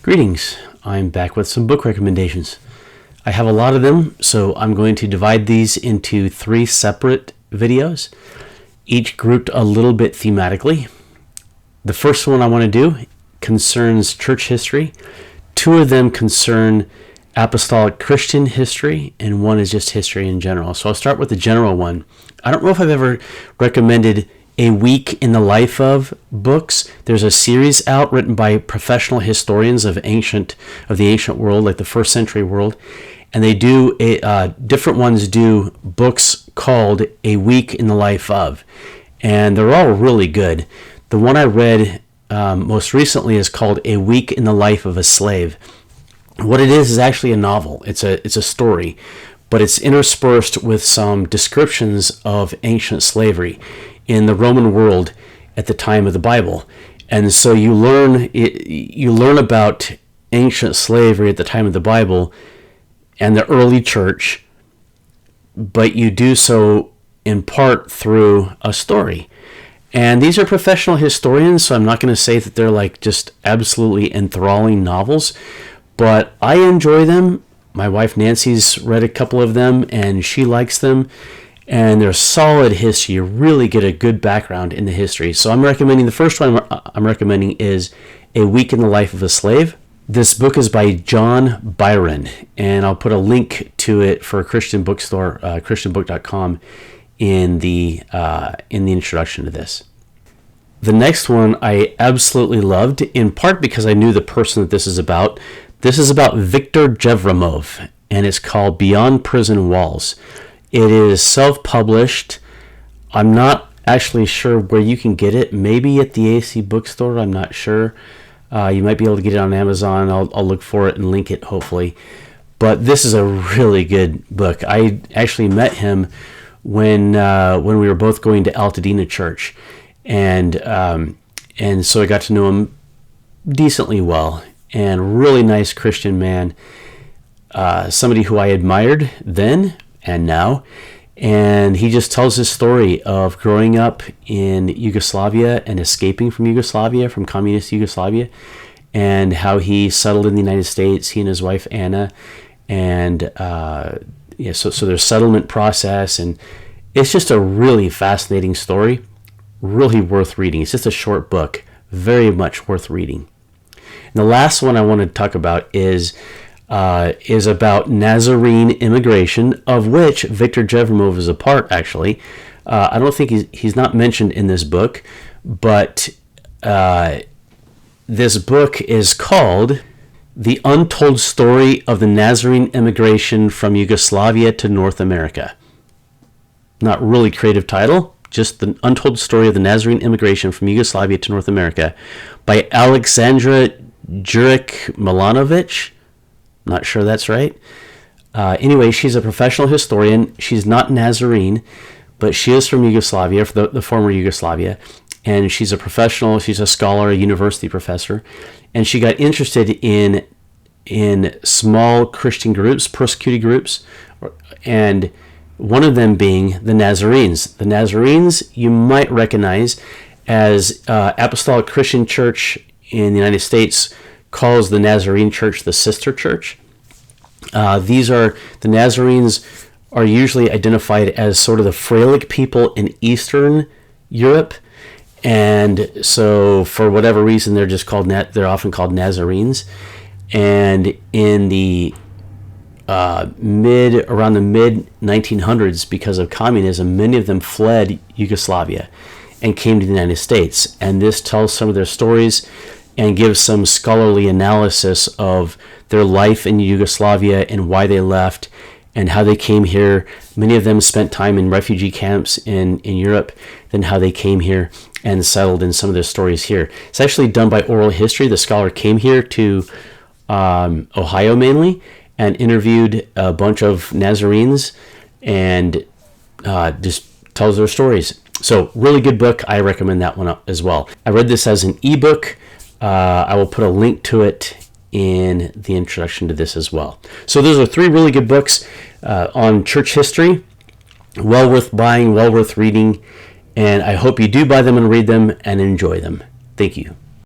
Greetings, I'm back with some book recommendations. I have a lot of them, so I'm going to divide these into 3 separate videos, each grouped a little bit thematically. The first one I want to do concerns church history. 2 of them concern apostolic Christian history, and 1 is just history in general. So I'll start with the general one. I don't know if I've ever recommended A Week in the Life of books. There's a series out written by professional historians of the ancient world, like the first century world, and they do different ones do books called A Week in the Life of, and they're all really good. The one I read most recently is called A Week in the Life of a Slave. What it is actually a novel. It's a story, but it's interspersed with some descriptions of ancient slavery in the Roman world at the time of the Bible. And so you learn about ancient slavery at the time of the Bible and the early church, but you do so in part through a story. And these are professional historians, so I'm not going to say that they're like just absolutely enthralling novels, but I enjoy them. My wife Nancy's read a couple of them and she likes them. And they're solid history. You really get a good background in the history. So I'm recommending, the first one I'm recommending is A Week in the Life of a Slave. This book is by John Byron, and I'll put a link to it for Christian Bookstore, christianbook.com, in the introduction to this. The next one I absolutely loved, in part because I knew the person that this is about. This is about Viktor Jevremov, and it's called Beyond Prison Walls. It is self-published. I'm not actually sure where you can get it. Maybe at the AC bookstore. I'm not sure. You might be able to get it on Amazon. I'll look for it and link it, hopefully. But this is a really good book. I actually met him when we were both going to Altadena Church, and so I got to know him decently well. And really nice Christian man. Somebody who I admired then and now, and he just tells his story of growing up in Yugoslavia and escaping from Yugoslavia, from communist Yugoslavia, and how he settled in the United States, he and his wife Anna, and so there's settlement process, and it's just a really fascinating story, really worth reading. It's just a short book, very much worth reading. And the last one I want to talk about is about Nazarene immigration, of which Viktor Jevremov is a part, actually. I don't think he's not mentioned in this book, but this book is called The Untold Story of the Nazarene Immigration from Yugoslavia to North America. Not really creative title, just The Untold Story of the Nazarene Immigration from Yugoslavia to North America by Alexandra Juric-Milanovic. Not sure that's right. Anyway, she's a professional historian. She's not Nazarene, but she is from Yugoslavia, the former Yugoslavia. And she's a professional. She's a scholar, a university professor. And she got interested in small Christian groups, persecuted groups, and one of them being the Nazarenes. The Nazarenes you might recognize as Apostolic Christian Church in the United States calls the Nazarene Church the sister church. The Nazarenes are usually identified as sort of the Fralic people in Eastern Europe, and so for whatever reason they're often called Nazarenes. And in the around the mid 1900s, because of communism, many of them fled Yugoslavia and came to the United States, and this tells some of their stories and gives some scholarly analysis of their life in Yugoslavia and why they left and how they came here. Many of them spent time in refugee camps in Europe, then how they came here and settled, in some of their stories here. It's actually done by oral history. The scholar came here to Ohio mainly and interviewed a bunch of Nazarenes and just tells their stories. So really good book. I recommend that one as well. I read this as an ebook. I will put a link to it in the introduction to this as well. So those are 3 really good books on church history. Well worth buying, well worth reading, and I hope you do buy them and read them and enjoy them. Thank you.